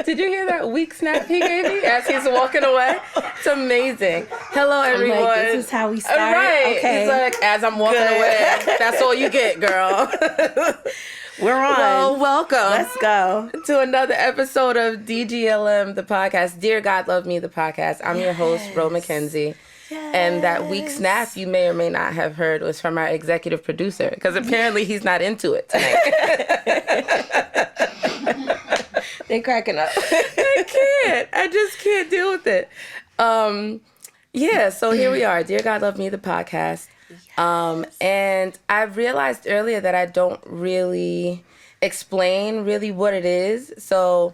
Did you hear that weak snap he gave me as he's walking away? It's amazing. Hello, everyone. Like, this is how we start? Right. Okay. He's like, as I'm walking away, that's all you get, girl. We're on. Well, welcome. Let's go. To another episode of DGLM, the podcast. Dear God Love Me, the podcast. I'm your host, Ro McKenzie. Yes. And that weak snap you may or may not have heard was from our executive producer, because apparently he's not into it tonight. They're cracking up. I just can't deal with it. So here we are. Dear God Love Me, the podcast. Yes. And I realized earlier that I don't really explain really what it is. So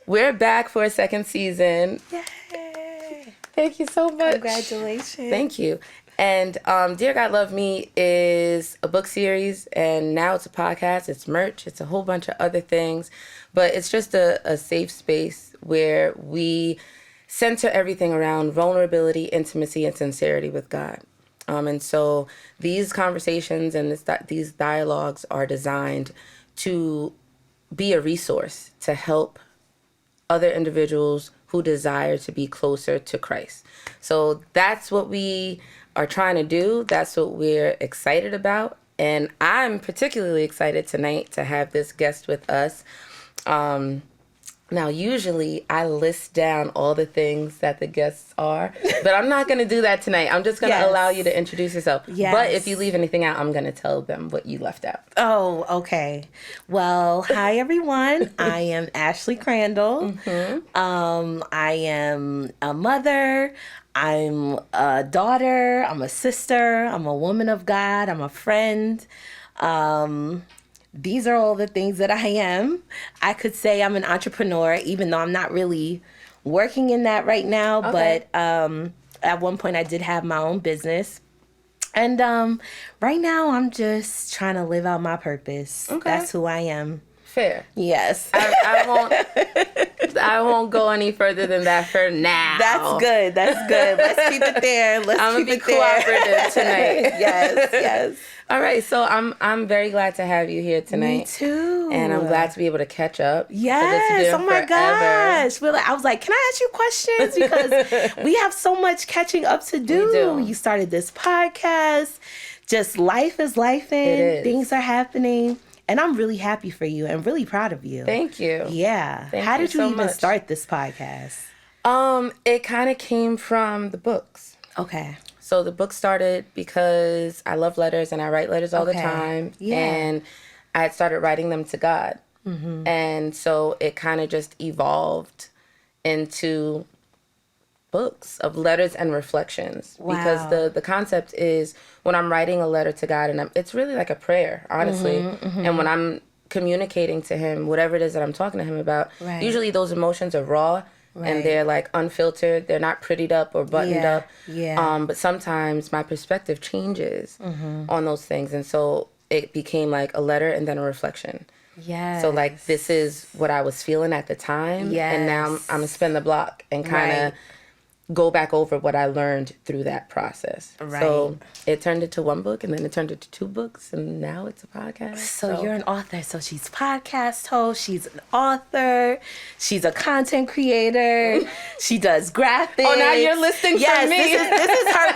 we're back for a second season. Yay. Thank you so much. Congratulations. Thank you. And Dear God Love Me is a book series, and now it's a podcast, it's merch, it's a whole bunch of other things. But it's just a safe space where we center everything around vulnerability, intimacy, and sincerity with God. And so these conversations and these dialogues are designed to be a resource to help other individuals who desire to be closer to Christ. So that's what we are trying to do. That's what we're excited about. And I'm particularly excited tonight to have this guest with us. Now, usually I list down all the things that the guests are, but I'm not going to do that tonight. I'm just going to allow you to introduce yourself. Yes. But if you leave anything out, I'm going to tell them what you left out. Oh, okay. Well, hi, everyone. I am Ashley Crandall. Mm-hmm. I am a mother. I'm a daughter. I'm a sister. I'm a woman of God. I'm a friend. These are all the things that I am. I could say I'm an entrepreneur, even though I'm not really working in that right now. Okay. But at one point I did have my own business. And right now I'm just trying to live out my purpose. Okay. That's who I am. Fair. Yes. I won't go any further than that for now. That's good. Let's keep it there. I'm gonna be cooperative tonight. Yes. All right, so I'm very glad to have you here tonight. Me too. And I'm glad to be able to catch up. Yes. Oh my gosh. I was like, can I ask you questions? Because we have so much catching up to do. We do. You started this podcast. Just life is lifing. It is. Things are happening. And I'm really happy for you and really proud of you. Thank you. Yeah. How did you even start this podcast? It kind of came from the books. Okay. So the book started because I love letters and I write letters all the time. Yeah. And I had started writing them to God. Mm-hmm. And so it kind of just evolved into books of letters and reflections. Wow. Because the concept is when I'm writing a letter to God, and it's really like a prayer, honestly. Mm-hmm, mm-hmm. And when I'm communicating to him, whatever it is that I'm talking to him about, usually those emotions are raw. Right. And they're like unfiltered. They're not prettied up or buttoned up. Yeah. But sometimes my perspective changes on those things. And so it became like a letter and then a reflection. Yes. So like this is what I was feeling at the time. Yes. And now I'm going to spin the block and kind of go back over what I learned through that process. Right. So it turned into one book, and then it turned into two books, and now it's a podcast. So you're an author. So she's podcast host. She's an author. She's a content creator. She does graphics. Oh, now you're listing for me. This is her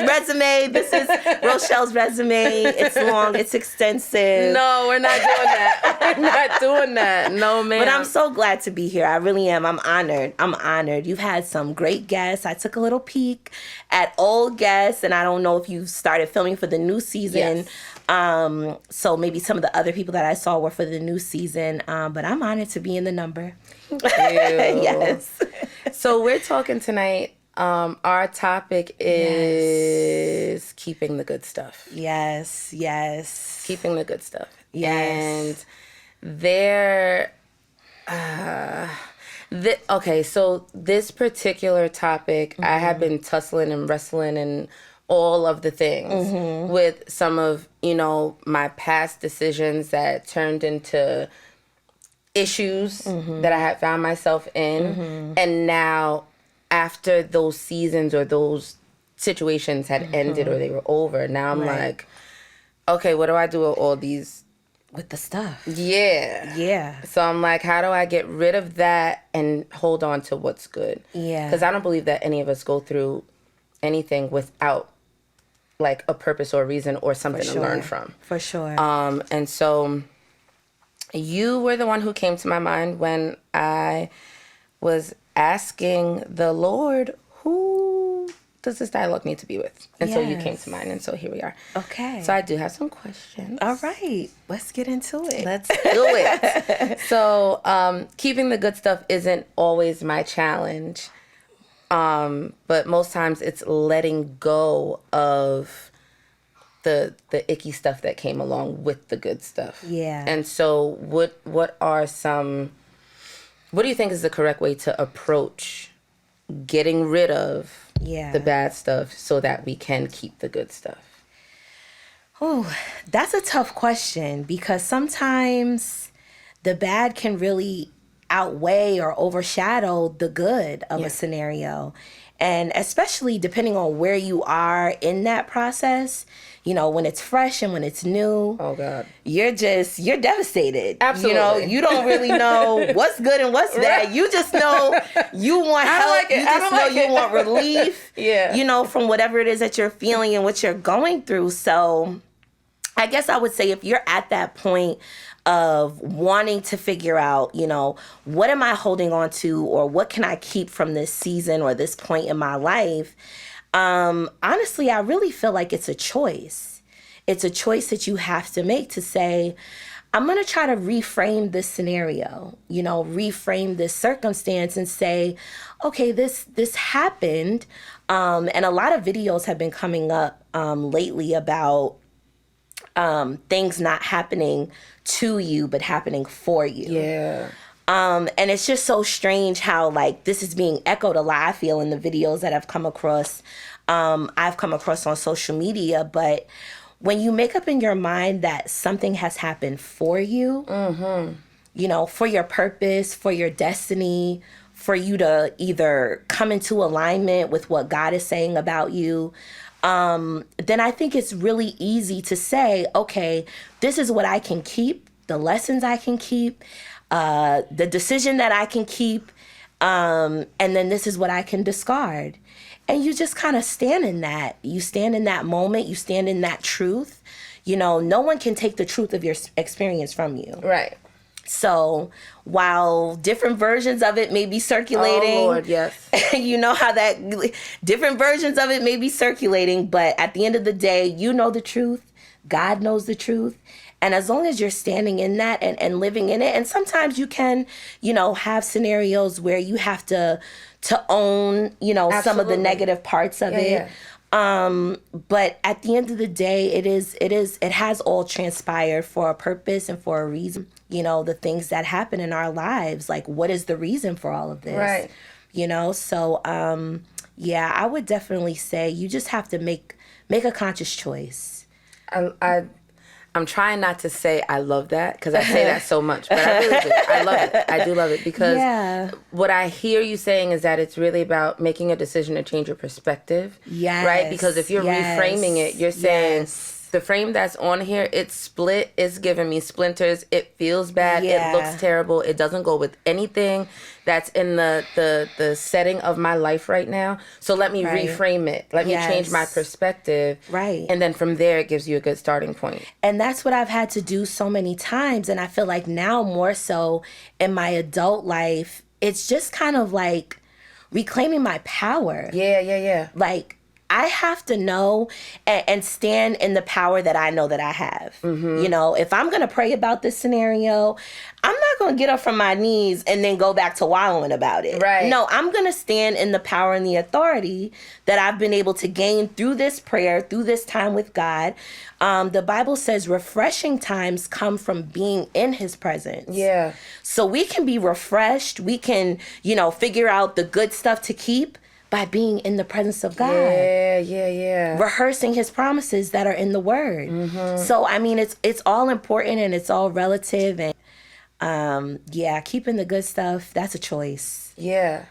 resume. This is Rochelle's resume. It's long. It's extensive. No, we're not doing that. We're not doing that. No, ma'am. But I'm so glad to be here. I really am. I'm honored. You've had some great guests. I took a little peek at old guests, and I don't know if you started filming for the new season. Yes. So maybe some of the other people that I saw were for the new season. But I'm honored to be in the number. Yes. So we're talking tonight. Our topic is keeping the good stuff. Yes. Keeping the good stuff. Yes. And so this particular topic, I have been tussling and wrestling and all of the things with some of, my past decisions that turned into issues that I had found myself in. And now after those seasons or those situations had ended or they were over, now I'm like, okay, what do I do with all these with the stuff. Yeah. Yeah. So I'm like, how do I get rid of that and hold on to what's good? Yeah. Because I don't believe that any of us go through anything without like a purpose or a reason or something to learn from. For sure. And so you were the one who came to my mind when I was asking the Lord, who does this dialogue need to be with? And so you came to mind, and so here we are. Okay. So I do have some questions. All right. Let's get into it. Let's do it. So keeping the good stuff isn't always my challenge. But most times it's letting go of the icky stuff that came along with the good stuff. Yeah. And so what do you think is the correct way to approach getting rid of the bad stuff so that we can keep the good stuff? Oh, that's a tough question because sometimes the bad can really outweigh or overshadow the good of a scenario. And especially depending on where you are in that process, you know, when it's fresh and when it's new. Oh, God. You're devastated. Absolutely. You know, you don't really know what's good and what's bad. You just know you want help. You just know you want relief. You know, from whatever it is that you're feeling and what you're going through. So I guess I would say if you're at that point of wanting to figure out, you know, what am I holding on to or what can I keep from this season or this point in my life? Honestly, I really feel like it's a choice. It's a choice that you have to make to say, I'm going to try to reframe this scenario, you know, reframe this circumstance and say, okay, this happened. And a lot of videos have been coming up lately about things not happening to you, but happening for you. Yeah. And it's just so strange how like this is being echoed a lot, I feel, in the videos that I've come across on social media. But when you make up in your mind that something has happened for you, you know, for your purpose, for your destiny, for you to either come into alignment with what God is saying about you, then I think it's really easy to say, okay, this is what I can keep, the lessons I can keep, the decision that I can keep, and then this is what I can discard. And you just kind of stand in that. You stand in that moment. You stand in that truth. You know, no one can take the truth of your experience from you. Right. So while different versions of it may be circulating, oh Lord, yes, you know how that different versions of it may be circulating, but at the end of the day, you know the truth. God knows the truth. And as long as you're standing in that and living in it, and sometimes you can, you know, have scenarios where you have to own, you know, some of the negative parts of it. Yeah. But at the end of the day, it has all transpired for a purpose and for a reason. You know, the things that happen in our lives, like what is the reason for all of this? Right. You know, so yeah, I would definitely say you just have to make a conscious choice. I'm trying not to say I love that because I say that so much, but I really do. I love it. I do love it because what I hear you saying is that it's really about making a decision to change your perspective. Yes. Right? Because if you're reframing it, you're saying the frame that's on here, it's split, it's giving me splinters, it feels bad, it looks terrible, it doesn't go with anything that's in the setting of my life right now. So let me reframe it. Let me change my perspective. Right. And then from there, it gives you a good starting point. And that's what I've had to do so many times. And I feel like now more so in my adult life, it's just kind of like reclaiming my power. Yeah. Like, I have to know and stand in the power that I know that I have. Mm-hmm. You know, if I'm going to pray about this scenario, I'm not going to get up from my knees and then go back to wallowing about it. Right. No, I'm going to stand in the power and the authority that I've been able to gain through this prayer, through this time with God. The Bible says refreshing times come from being in his presence. Yeah. So we can be refreshed. We can, you know, figure out the good stuff to keep by being in the presence of God. Yeah. Rehearsing his promises that are in the word. Mm-hmm. So, I mean, it's all important and it's all relative. And keeping the good stuff, that's a choice. Yeah.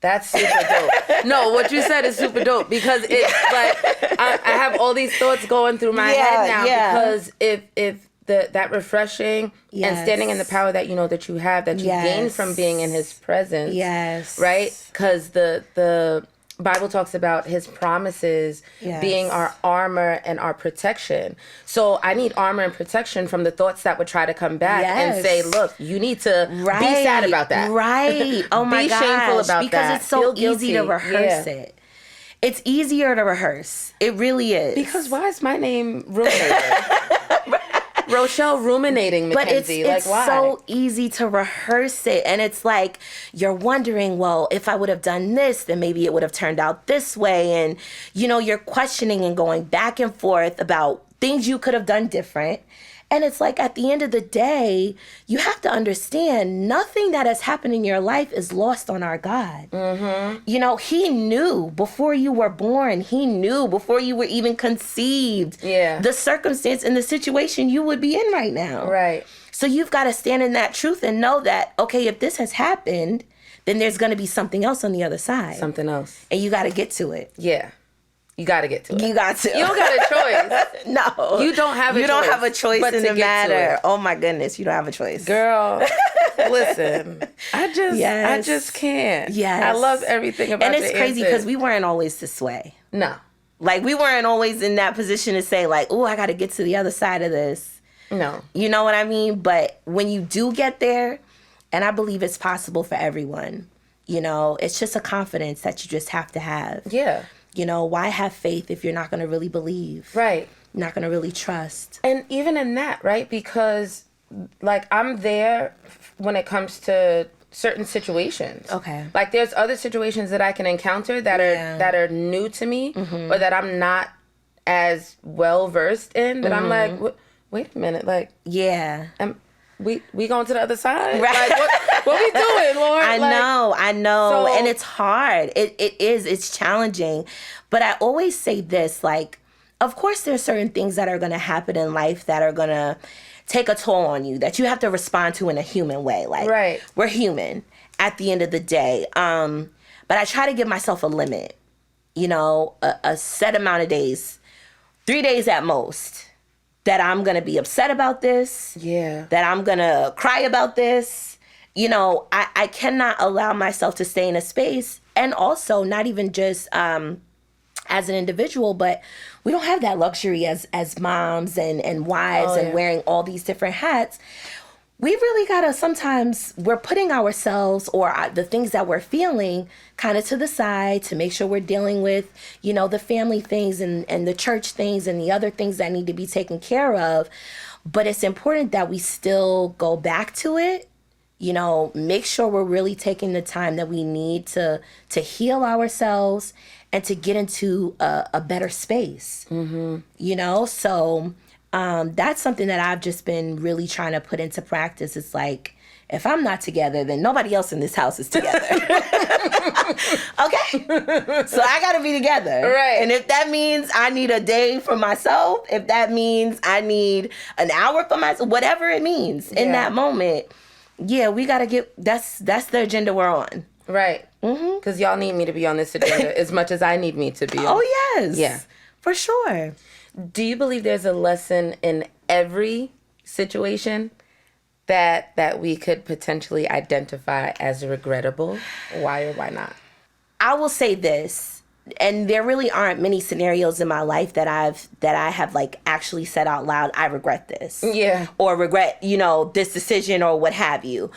That's super dope. No, what you said is super dope because it's like, I have all these thoughts going through my head now because if that refreshing and standing in the power that you know that you have, that you gain from being in his presence. Yes. Right? Because the Bible talks about his promises being our armor and our protection. So I need armor and protection from the thoughts that would try to come back and say, look, you need to be sad about that. Right. Oh my gosh. Be shameful about because that. Because it's so easy to rehearse it. It's easier to rehearse. It really is. Because why is my name Ruminator? Rochelle Ruminating Mackenzie. But it's why? So easy to rehearse it. And it's like, you're wondering, well, if I would have done this, then maybe it would have turned out this way. And, you know, you're questioning and going back and forth about things you could have done different. And it's like, at the end of the day, you have to understand nothing that has happened in your life is lost on our God. Mm-hmm. You know, he knew before you were born. He knew before you were even conceived. The circumstance and the situation you would be in right now. Right. So you've got to stand in that truth and know that, okay, if this has happened, then there's going to be something else on the other side. Something else. And you got to get to it. Yeah. You got to get to it. You got to. You don't got a choice. No. You don't have a choice. You don't have a choice but in the to get matter. Oh my goodness, you don't have a choice. Girl, listen. I just can't. Yes. I love everything about it. And it's crazy because we weren't always this way. No. Like, we weren't always in that position to say, like, oh, I got to get to the other side of this. No. You know what I mean? But when you do get there, and I believe it's possible for everyone, you know, it's just a confidence that you just have to have. Yeah. You know, why have faith if you're not going to really believe? Right. You're not going to really trust. And even in that, right? Because, like, I'm there when it comes to certain situations. Okay. Like, there's other situations that I can encounter that are new to me, or that I'm not as well versed in, that I'm like, wait a minute, like, we going to the other side? Right. Like, what we doing, Lord? I know. So, and it's hard. It's challenging. But I always say this, like, of course there's certain things that are going to happen in life that are going to take a toll on you, that you have to respond to in a human way. Like, we're human at the end of the day. But I try to give myself a limit, you know, a set amount of days, 3 days at most, that I'm going to be upset about this. Yeah. That I'm going to cry about this. You know, I cannot allow myself to stay in a space, and also not even just as an individual, but we don't have that luxury as moms and wives and wearing all these different hats. We really gotta, sometimes we're putting ourselves or the things that we're feeling kind of to the side to make sure we're dealing with, you know, the family things and the church things and the other things that need to be taken care of. But it's important that we still go back to it, you know, make sure we're really taking the time that we need to heal ourselves and to get into a better space, you know? So that's something that I've just been really trying to put into practice. It's like, if I'm not together, then nobody else in this house is together. Okay? So I got to be together. Right. And if that means I need a day for myself, if that means I need an hour for myself, whatever it means in that moment, we got to get, that's the agenda we're on. Right. Because y'all need me to be on this agenda as much as I need me to be on. Oh, yes. Yeah. For sure. Do you believe there's a lesson in every situation that we could potentially identify as regrettable? Why or why not? I will say this, and there really aren't many scenarios in my life that I have like actually said out loud, I regret this. Yeah. Or regret, you know, this decision or what have you.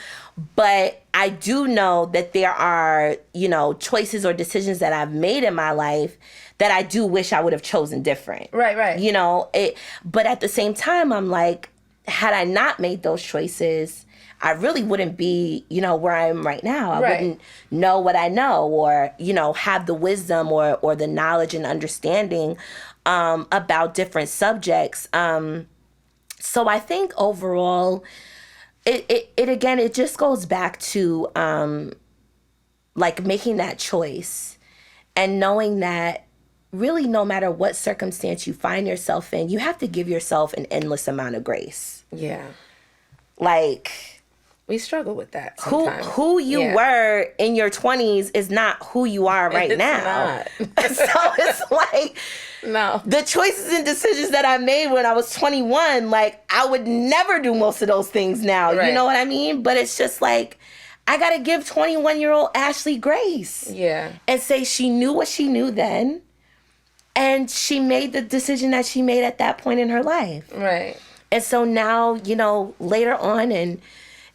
But I do know that there are, you know, choices or decisions that I've made in my life that I do wish I would have chosen different. Right. You know, but at the same time, I'm like, had I not made those choices, I really wouldn't be, you know, where I am right now. I wouldn't know what I know, or, you know, have the wisdom or the knowledge and understanding about different subjects. So I think overall, it just goes back to like making that choice and knowing that really no matter what circumstance you find yourself in, you have to give yourself an endless amount of grace. Yeah. Like, We struggle with that sometimes. Who you were in your 20s is not who you are right now. Not. So it's like, no. The choices and decisions that I made when I was 21, like, I would never do most of those things now. Right. You know what I mean? But it's just like, I got to give 21-year-old Ashley grace. Yeah. And say she knew what she knew then. And she made the decision that she made at that point in her life. Right. And so now, you know, later on, and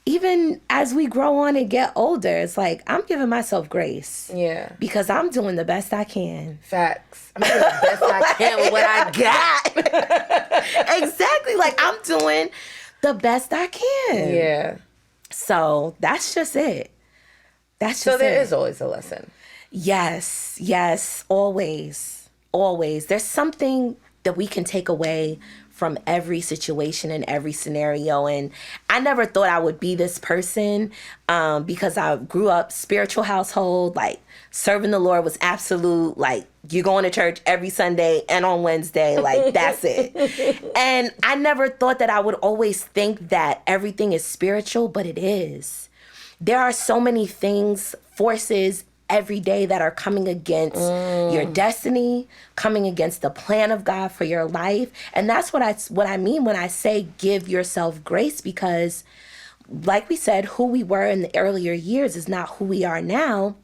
even as we grow on and get older, it's like, I'm giving myself grace. Yeah. Because I'm doing the best I can. Facts. I'm doing the best I can with what I got. Exactly. Like, I'm doing the best I can. Yeah. So that's just it. So there is always a lesson. Yes. Yes. Always. Always. There's something that we can take away from every situation and every scenario. And I never thought I would be this person because I grew up spiritual household, like serving the Lord was absolute, like you're going to church every Sunday and on Wednesday, like that's it. And I never thought that I would always think that everything is spiritual, but it is. There are so many things, forces, every day that are coming against your destiny, coming against the plan of God for your life. And that's what I mean when I say give yourself grace, because like we said, who we were in the earlier years is not who we are now.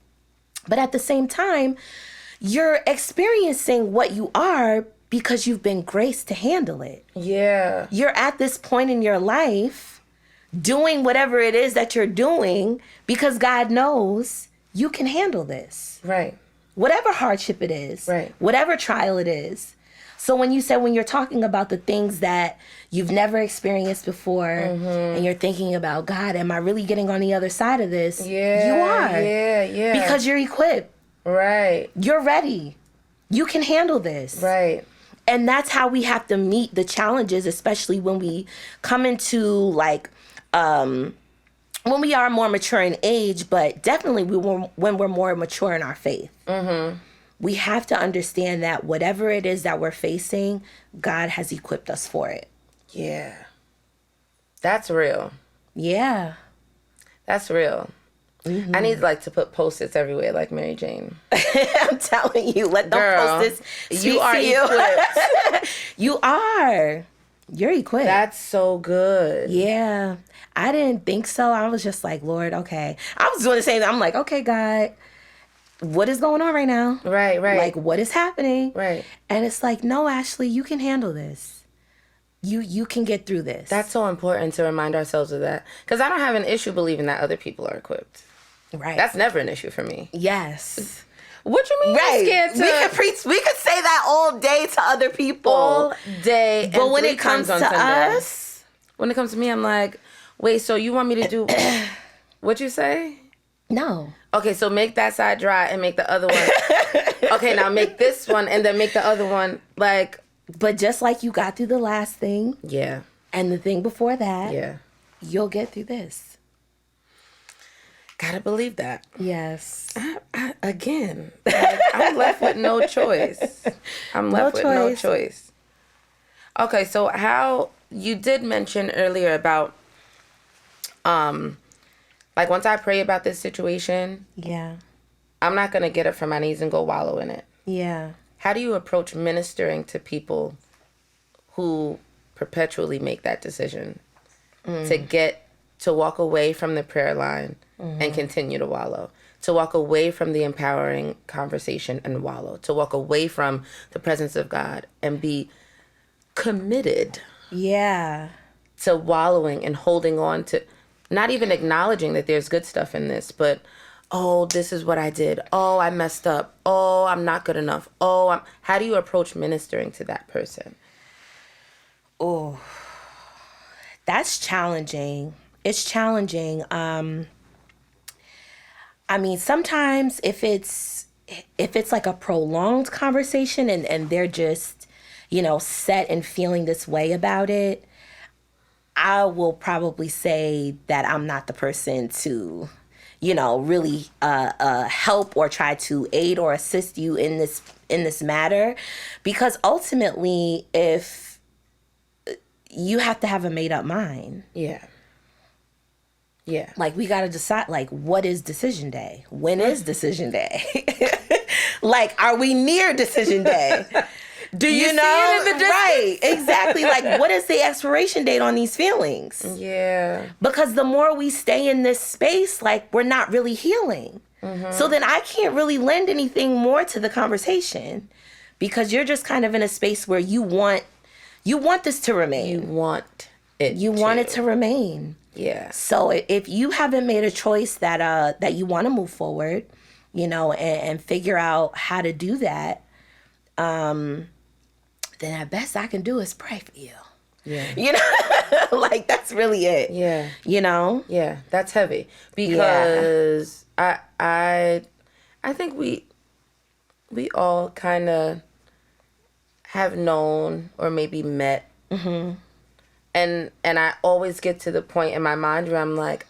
But at the same time, you're experiencing what you are because you've been graced to handle it. Yeah. You're at this point in your life doing whatever it is that you're doing because God knows you can handle this. Right. Whatever hardship it is. Right. Whatever trial it is. So when you're talking about the things that you've never experienced before, and you're thinking about, God, am I really getting on the other side of this? Yeah. You are. Yeah. Because you're equipped. Right. You're ready. You can handle this. Right. And that's how we have to meet the challenges, especially when we come into like, when we are more mature in age, but definitely when we're more mature in our faith. We have to understand that whatever it is that we're facing, God has equipped us for it. Yeah. That's real. Yeah. That's real. I need like to put Post-its everywhere like Mary Jane. I'm telling you, let them Post-its speak you are to you. equipped. You are. You're equipped. That's so good. Yeah. I didn't think so. I was just like, Lord, okay. I was doing the same thing. I'm like, okay, God, what is going on right now? Right. Like, what is happening? Right. And it's like, no, Ashley, you can handle this. You can get through this. That's so important to remind ourselves of that. Because I don't have an issue believing that other people are equipped. Right. That's never an issue for me. Yes. What you mean? Right. Scared to We could say that all day to other people. all day. But when it comes to us, when it comes to me, I'm like, wait, so you want me to do what you say? No. Okay, so make that side dry and make the other one. Okay, now make this one and then make the other one like. But just like you got through the last thing. Yeah. And the thing before that. Yeah. You'll get through this. Gotta believe that. Yes. Again, like, I'm left with no choice. No choice. Okay, so how you did mention earlier about like once I pray about this situation, yeah, I'm not gonna get up from my knees and go wallow in it. Yeah. How do you approach ministering to people who perpetually make that decision to walk away from the prayer line and continue to wallow, to walk away from the empowering conversation and wallow, to walk away from the presence of God and be committed to wallowing and holding on to, not even acknowledging that there's good stuff in this, but oh, this is what I did. Oh, I messed up. Oh, I'm not good enough. How do you approach ministering to that person? Oh, that's challenging. It's challenging. I mean, sometimes if it's like a prolonged conversation and they're just, set and feeling this way about it, I will probably say that I'm not the person to, really help or try to aid or assist you in this matter, because ultimately, if you have to have a made up mind. Yeah. Yeah. Like, we got to decide, like, what is decision day? When is decision day? Like, are we near decision day? Do you know? See it in the distance? Right, exactly. Like, what is the expiration date on these feelings? Yeah. Because the more we stay in this space, like, we're not really healing. So then I can't really lend anything more to the conversation, because you're just kind of in a space where you want this to remain. You want it to remain. Yeah. So if you haven't made a choice that you want to move forward, you know, and figure out how to do that, then the best I can do is pray for you. Yeah. You know, like, that's really it. Yeah. You know? Yeah, that's heavy, because I think we all kind of have known or maybe met. Mm-hmm. And I always get to the point in my mind where I'm like,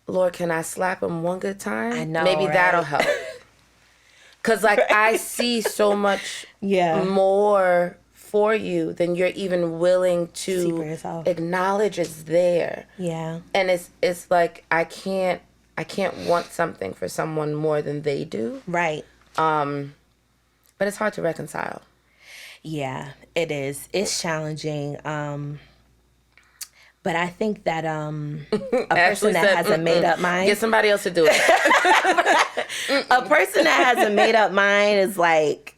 Lord, can I slap him one good time? I know, maybe right? that'll help. Because, like, I see so much more for you than you're even willing to acknowledge is there. Yeah. And it's like, I can't want something for someone more than they do. Right. But it's hard to reconcile. Yeah, it is. It's challenging. But I think that a person that has a made up mind. Get somebody else to do it. A person that has a made up mind is like,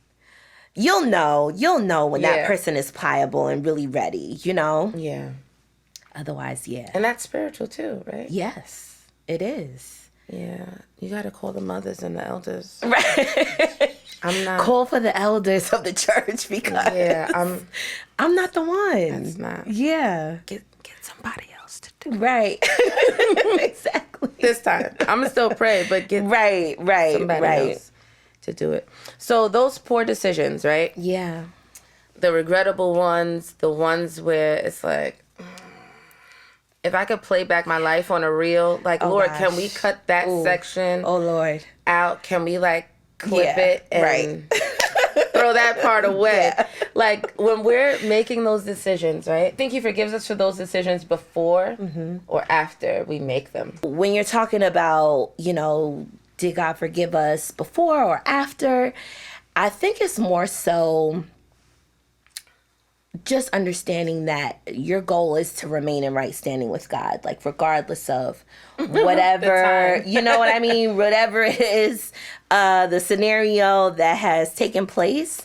you'll know when that person is pliable and really ready, you know? Yeah. Otherwise, yeah. And that's spiritual too, right? Yes, it is. Yeah. You got to call the mothers and the elders. Right. I'm not. Call for the elders of the church, because I'm not the one. That's not. Yeah. Get somebody else to do it. Right. Exactly. This time. I'm going to still pray, but get somebody else to do it. So those poor decisions, right? Yeah. The regrettable ones, the ones where it's like, if I could play back my life on a reel, like, Lord, gosh. can we cut that section Lord. out? Can we, like, clip it and throw that part away? Yeah. Like, when we're making those decisions, right? I think he forgives us for those decisions before or after we make them. When you're talking about, you know, did God forgive us before or after? I think it's more so just understanding that your goal is to remain in right standing with God, like, regardless of whatever, you know what I mean? Whatever it is, the scenario that has taken place.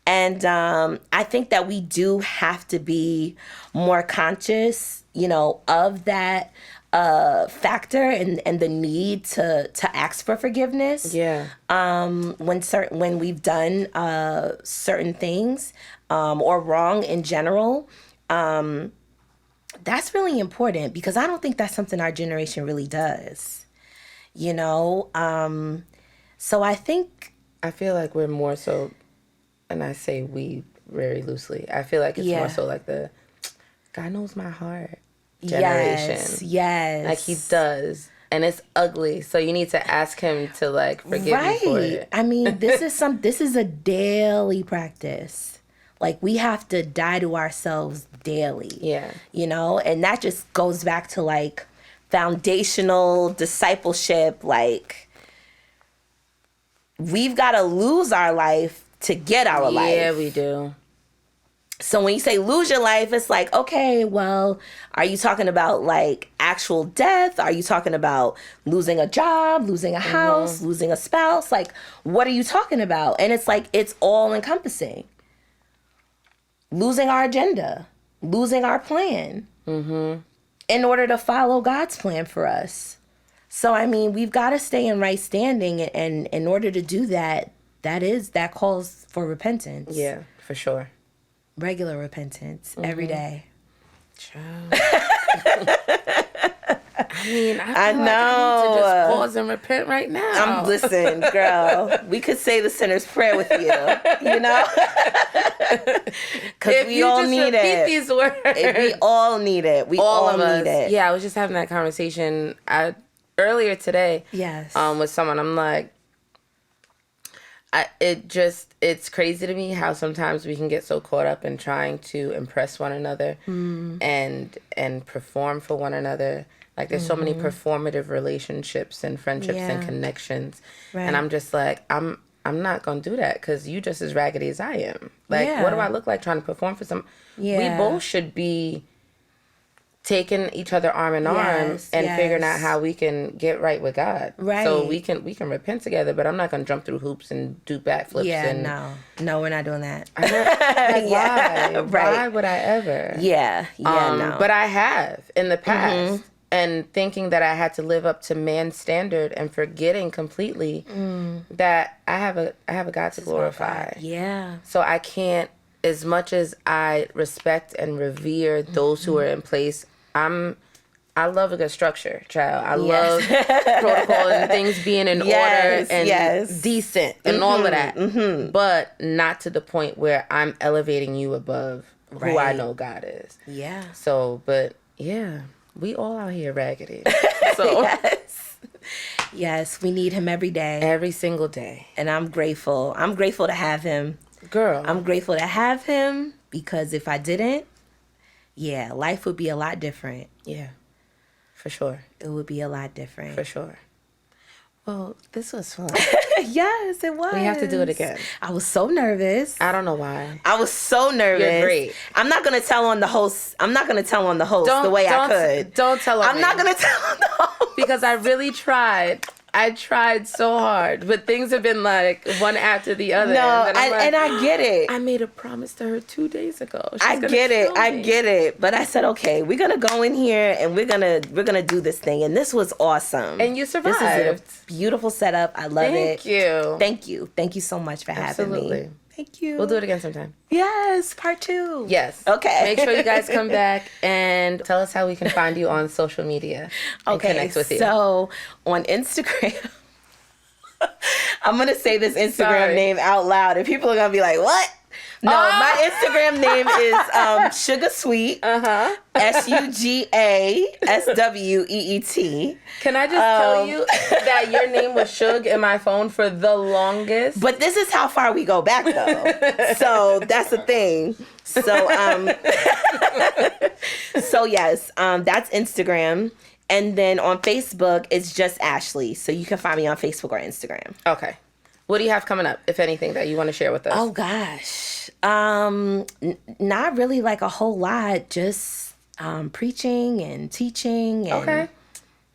And I think that we do have to be more conscious, you know, of that factor and the need to ask for forgiveness. Yeah. When we've done certain things or wrong in general, that's really important, because I don't think that's something our generation really does. You know, so I feel like we're more so, and I say we very loosely, I feel like it's more so like the God knows my heart generation. Yes. Like, he does. And it's ugly. So you need to ask him to, like, forgive you for it. I mean, this is a daily practice. Like, we have to die to ourselves daily. Yeah. You know? And that just goes back to, like, foundational discipleship. Like, we've got to lose our life to get our life. Yeah, we do. So when you say lose your life, it's like, okay, well, are you talking about, like, actual death? Are you talking about losing a job, losing a house, losing a spouse? Like, what are you talking about? And it's like, it's all encompassing. Losing our agenda, losing our plan in order to follow God's plan for us. So, I mean, we've got to stay in right standing. And in order to do that, that calls for repentance. Yeah, for sure. Regular repentance every day. I mean, I know. Like I need to just pause and repent right now. Listen, girl, we could say the sinner's prayer with you, you know? Because we all need it. These words. We all need it. We all need it. Yeah, I was just having that conversation earlier today. Yes. With someone. I'm like, it's crazy to me how sometimes we can get so caught up in trying to impress one another and perform for one another Like there's so many performative relationships and friendships and connections. Right. And I'm just like, I'm not going to do that because you just as raggedy as I am. Like, what do I look like trying to perform for some? Yeah. We both should be taking each other arm in arm and figuring out how we can get right with God. Right. So we can repent together, but I'm not going to jump through hoops and do backflips. Yeah, no, we're not doing that. I'm not, like, why? Right. Why would I ever? Yeah, no. But I have in the past. And thinking that I had to live up to man's standard and forgetting completely that I have a God to glorify. Yeah. So I can't, as much as I respect and revere those who are in place, I love a good structure, child. I love protocol and things being in order and decent and all of that. But not to the point where I'm elevating you above who I know God is. Yeah. So, but yeah, we all out here raggedy. So Yes, we need him every day. every single day. And I'm grateful. I'm grateful to have him. Girl. I'm grateful to have him because if I didn't, life would be a lot different. Yeah, for sure. It would be a lot different. For sure. Well, this was fun. Yes, it was. We have to do it again. I was so nervous. I don't know why. I was so nervous. You're great. I'm not gonna tell on the host. The way I could. Don't tell on I'm me. not gonna tell on the host Because I really tried. I tried so hard, but things have been like one after the other. No, and I'm like, and I get it. I made a promise to her 2 days ago. I get it. But I said, okay, we're gonna go in here and we're gonna do this thing. And this was awesome. And you survived. This is a beautiful setup. I love it. Thank you. Thank you so much for having me. Thank you. We'll do it again sometime. Yes, part 2. Yes. Okay. Make sure you guys come back and tell us how we can find you on social media and connect with you. So on Instagram, I'm going to say this Instagram name out loud and people are going to be like, what? No, my Instagram name is Sugar Sweet. SUGASWEET. Can I just tell you that your name was Suge in my phone for the longest? But this is how far we go back, though. So that's the thing. So, yes, that's Instagram. And then on Facebook, it's just Ashley. So you can find me on Facebook or Instagram. Okay. What do you have coming up, if anything, that you want to share with us? Oh, gosh. Not really like a whole lot. Just preaching and teaching. And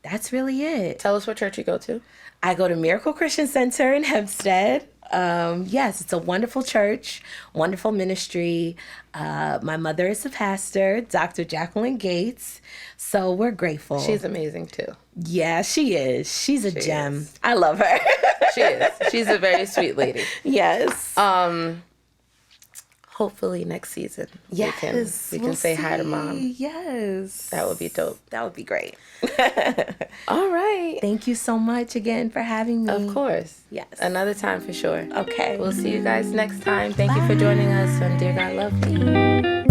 that's really it. Tell us what church you go to. I go to Miracle Christian Center in Hempstead. Yes, it's a wonderful church, wonderful ministry. My mother is a pastor, Dr. Jacqueline Gates. So we're grateful. She's amazing, too. Yeah, she is. She's a gem. I love her. She is. She's a very sweet lady. Yes. Hopefully next season we can say hi to Mom. Yes. That would be dope. That would be great. All right. Thank you so much again for having me. Of course. Yes. Another time for sure. Okay. We'll see you guys next time. Thank you for joining us on Dear God Love Me.